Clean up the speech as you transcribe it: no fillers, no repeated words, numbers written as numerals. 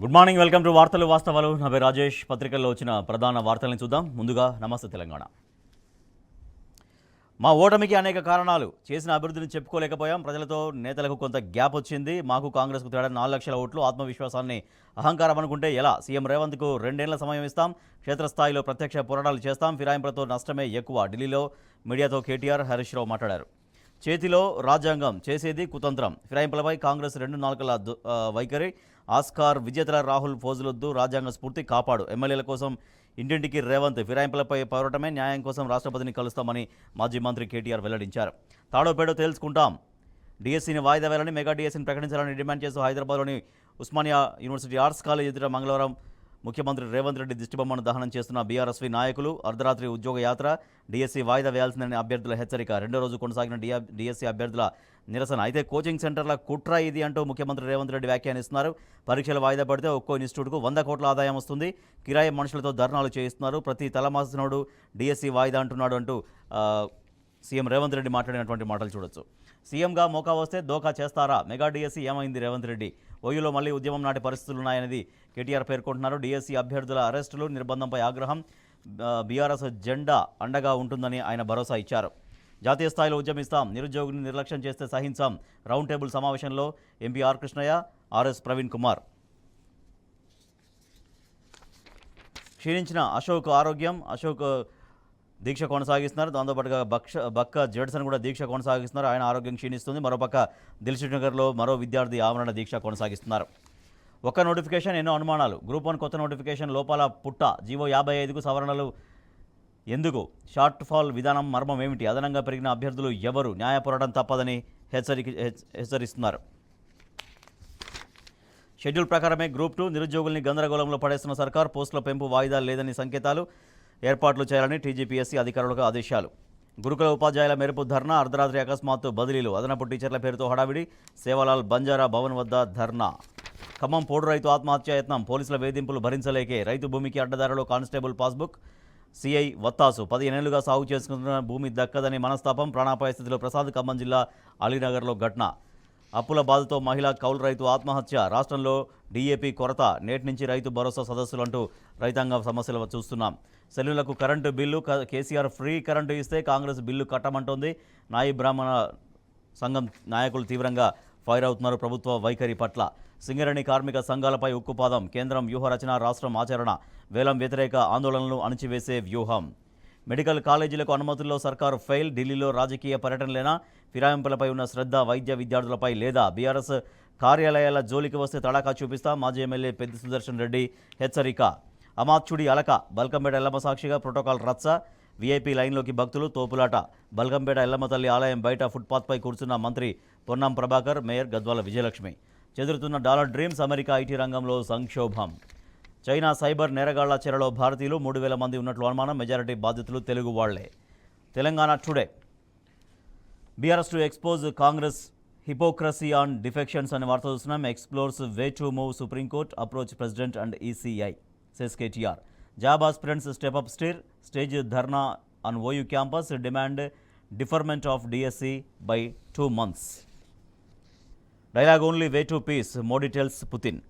Good morning, welcome to వార్తలు వాస్తవాలు. నా పేరు రాజేష్. పత్రికల్లో వచ్చిన ప్రధాన వార్తలను చూద్దాం. ముందుగా నమస్తే తెలంగాణ. మా ఓటమికి అనేక కారణాలు. చేసిన అభివృద్ధిని చెప్పుకోలేకపోయాం. ప్రజలతో నేతలకు కొంత గ్యాప్ వచ్చింది. మాకు కాంగ్రెస్కు తేడా 4 లక్షల ఓట్లు. ఆత్మవిశ్వాసాన్ని అహంకారం అనుకుంటే ఎలా? సీఎం రేవంత్కు 2 ఏళ్ల సమయం ఇస్తాం. క్షేత్రస్థాయిలో ప్రత్యక్ష పోరాటాలు చేస్తాం. ఫిరాయింపులతో నష్టమే ఎక్కువ. ఢిల్లీలో మీడియాతో కేటీఆర్, హరీష్ రావు మాట్లాడారు. చేతిలో రాజ్యాంగం, చేసేది కుతంత్రం. ఫిరాయింపులపై కాంగ్రెస్ 2 నాలుకల వైఖరి. ఆస్కార్ విజేతల రాహుల్ ఫోజులొద్దు, రాజ్యాంగ స్ఫూర్తి కాపాడు. ఎమ్మెల్యేల కోసం ఇంటింటికి రేవంత్. ఫిరాయింపులపై పోరాటమే న్యాయం కోసం రాష్ట్రపతిని కలుస్తామని మాజీ మంత్రి కేటీఆర్ వెల్లడించారు. తాడోపేడో తేల్చుకుంటాం. డిఎస్సీని వాయిదా వేయాలని, మెగా డిఎస్సీని ప్రకటించాలని డిమాండ్ చేస్తూ హైదరాబాద్లోని ఉస్మానియా యూనివర్సిటీ ఆర్ట్స్ కాలేజ్ ఎదుట మంగళవారం ముఖ్యమంత్రి రేవంత్ రెడ్డి దిష్టిబొమ్మను దహనం చేస్తున్న బీఆర్ఎస్వి నాయకులు. అర్ధరాత్రి ఉద్యోగ యాత్ర. డిఎస్సీ వాయిదా వేయాల్సిందని అభ్యర్థుల హెచ్చరిక. 2వ రోజు కొనసాగిన డిఎస్సీ అభ్యర్థుల నిరసన. అయితే కోచింగ్ సెంటర్ల కుట్ర ఇది అంటూ ముఖ్యమంత్రి రేవంత్ రెడ్డి వ్యాఖ్యానిస్తున్నారు. పరీక్షలు వాయిదా పడితే ఒక్కో ఇన్స్టిట్యూట్కు 100 కోట్ల ఆదాయం వస్తుంది. కిరాయి మనుషులతో ధర్నాలు చేయిస్తున్నారు. ప్రతి తలమాసినోడు డిఎస్సీ వాయిదా అంటున్నాడు అంటూ సీఎం రేవంత్ రెడ్డి మాట్లాడినటువంటి మాటలు చూడొచ్చు. సీఎంగా మోకా వస్తే దోకా చేస్తారా? మెగా డిఎస్సీ ఏమైంది? రేవంత్ రెడ్డి. ఓయూలో మళ్లీ ఉద్యమం నాటి పరిస్థితులున్నాయనేది కేటీఆర్ పేర్కొంటున్నారు. డిఎస్సీ అభ్యర్థుల అరెస్టులు, నిర్బంధంపై ఆగ్రహం. బీఆర్ఎస్ జెండా అండగా ఉంటుందని ఆయన భరోసా ఇచ్చారు. జాతీయ స్థాయిలో ఉద్యమిస్తాం. నిరుద్యోగిని నిర్లక్ష్యం చేస్తే సహించాం. రౌండ్ టేబుల్ సమావేశంలో MP R Krishnaiah, RS Praveen Kumar. క్షీణించిన అశోక్ ఆరోగ్యం. అశోక్ దీక్ష కొనసాగిస్తున్నారు. దాంతోపాటుగా బక్క జడ్సన్ కూడా దీక్ష కొనసాగిస్తున్నారు. ఆయన ఆరోగ్యం క్షీణిస్తుంది. మరోపక్క దిల్సుఖ్ నగర్లో మరో విద్యార్థి ఆమరణ దీక్ష కొనసాగిస్తున్నారు. ఒక్క నోటిఫికేషన్, ఎన్నో అనుమానాలు. గ్రూప్ 1 కొత్త నోటిఫికేషన్ లోపాల పుట్ట. జీవో 55కు సవరణలు ఎందుకు? షార్ట్ ఫాల్ విధానం మర్మం ఏమిటి? అదనంగా పెరిగిన అభ్యర్థులు ఎవరు? న్యాయ పోరాటం తప్పదని హెచ్చరిస్తున్నారు. షెడ్యూల్ ప్రకారమే గ్రూప్ 2 నిరుద్యోగుల్ని గందరగోళంలో పడేస్తున్న సర్కార్. పోస్టుల పెంపు వాయిదా లేదని సంకేతాలు. ఏర్పాట్లు చేయాలని టీజీపీఎస్సీ అధికారులకు ఆదేశాలు. గురుకుల ఉపాధ్యాయుల మెరుపు ధర్నా. అర్ధరాత్రి అకస్మాత్తు బదిలీలు. అదనపు టీచర్ల పేరుతో హడావిడి. సేవలాల్ బంజారా భవన్ వద్ద ధర్నా. ఖమ్మం పోడు రైతు ఆత్మహత్యాయత్నం. పోలీసుల వేధింపులు భరించలేకే రైతు భూమికి అడ్డదారిలో కానిస్టేబుల్ పాస్బుక్. సిఐ వత్తాసు. 15 ఏళ్లుగా సాగు చేసుకుంటున్న భూమి దక్కదని మనస్తాపం. ప్రాణాపాయ స్థితిలో ప్రసాద్. ఖమ్మం జిల్లా అలీనగర్లో ఘటన. అప్పుల బాధతో మహిళా కౌలు రైతు ఆత్మహత్య. రాష్ట్రంలో డీఏపీ కొరత. నేటి నుంచి రైతు భరోసా సదస్సులు అంటూ రైతాంగ సమస్యలు చూస్తున్నాం. సెల్లులకు current bill. KCR free current ఇస్తే కాంగ్రెస్ బిల్లు కట్టమంటోంది. నాయి బ్రాహ్మణ సంఘం నాయకులు తీవ్రంగా ఫైర్ అవుతున్నారు ప్రభుత్వ వైఖరి పట్ల. సింగరేణి కార్మిక సంఘాలపై ఉక్కుపాదం. కేంద్రం వ్యూహ రచన, రాష్ట్రం ఆచరణ. వేలం వ్యతిరేక ఆందోళనలు అణిచివేసే వ్యూహం. మెడికల్ కాలేజీలకు అనుమతుల్లో సర్కారు ఫెయిల్. ఢిల్లీలో రాజకీయ పర్యటనలేనా? ఫిరాయింపులపై ఉన్న శ్రద్ధ వైద్య విద్యార్థులపై లేదా? బీఆర్ఎస్ కార్యాలయాల జోలికి వస్తే తడాకా చూపిస్తా. మాజీ ఎమ్మెల్యే పెద్ది సుదర్శన్ రెడ్డి హెచ్చరిక. అమాత్యుడి అలక. బల్కంపేట ఎల్లమ్మ సాక్షిగా ప్రోటోకాల్ రచ్చ. వీఐపీ లైన్లోకి భక్తులు. తోపులాట. బల్కంపేట ఎల్లమ్మ తల్లి ఆలయం బయట ఫుట్పాత్పై కూర్చున్న మంత్రి పొన్నం ప్రభాకర్, మేయర్ గద్వాల విజయలక్ష్మి. చెదురుతున్న డాలర్ డ్రీమ్స్. అమెరికా ఐటీ రంగంలో సంక్షోభం. చైనా సైబర్ నేరగాళ్ల చెరలో భారతీయులు. 3,000 మంది ఉన్నట్లు అనుమానం. మెజారిటీ బాధితులు తెలుగు వాళ్లే. Telangana today. BRS to expose Congress hypocrisy on defections అనే వార్త చూస్తున్నాం. Explores way to move supreme court approach president and ECI, says KTR. Job aspirants step up stage dharna on OU campus. Demand deferment of DSC by 2 months. Dialogue only way to peace. Modi tells Putin.